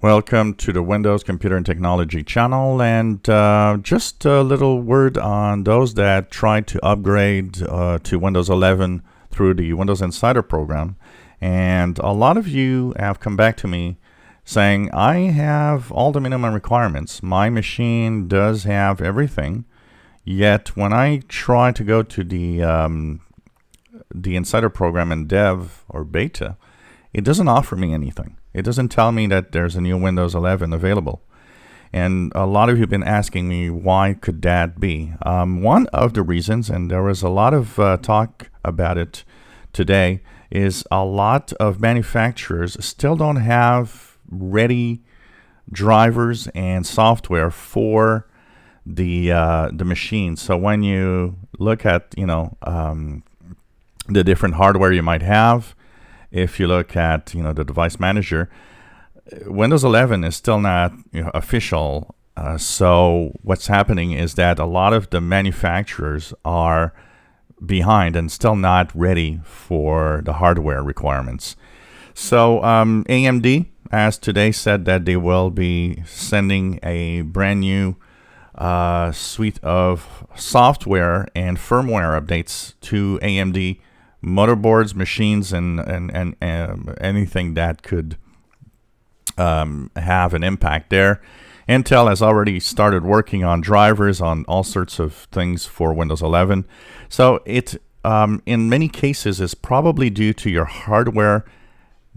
Welcome to the Windows Computer and Technology channel, and just a little word on those that tried to upgrade to Windows 11 through the Windows Insider program. And a lot of you have come back to me saying, I have all the minimum requirements. My machine does have everything, yet when I try to go to the Insider program in dev or beta, it doesn't offer me anything. It doesn't tell me that there's a new Windows 11 available. And a lot of you have been asking me, why could that be? One of the reasons, and there was a lot of talk about it today, is a lot of manufacturers still don't have ready drivers and software for the machine. So when you look at the different hardware you might have, if you look at the device manager, Windows 11 is still not official. So what's happening is that a lot of the manufacturers are behind and still not ready for the hardware requirements. So AMD, as today, said that they will be sending a brand new suite of software and firmware updates to AMD motherboards, machines, and anything that could have an impact there. Intel has already started working on drivers on all sorts of things for Windows 11. So it, in many cases, is probably due to your hardware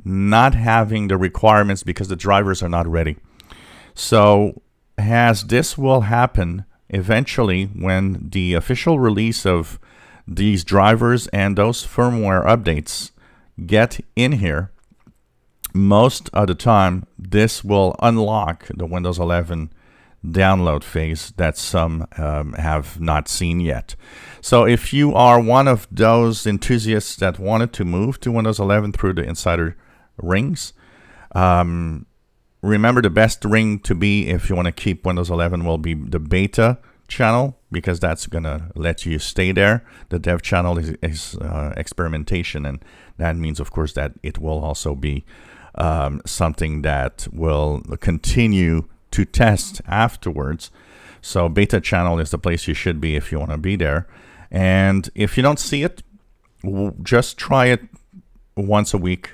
not having the requirements because the drivers are not ready. So as this will happen eventually when the official release of these drivers and those firmware updates get in here, most of the time this will unlock the Windows 11 download phase that some have not seen yet. So if you are one of those enthusiasts that wanted to move to Windows 11 through the Insider rings, remember the best ring to be if you want to keep Windows 11 will be the beta channel, because that's going to let you stay there. The dev channel is experimentation, and that means, of course, that it will also be something that will continue to test afterwards. So beta channel is the place you should be if you want to be there. And if you don't see it, just try it once a week.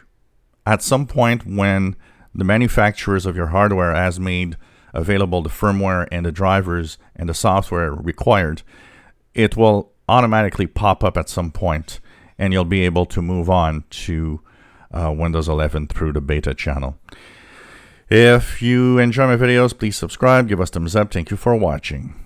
At some point when the manufacturers of your hardware has made available the firmware and the drivers and the software required, it will automatically pop up at some point, and you'll be able to move on to Windows 11 through the beta channel. If you enjoy my videos, please subscribe, give us thumbs up. Thank you for watching.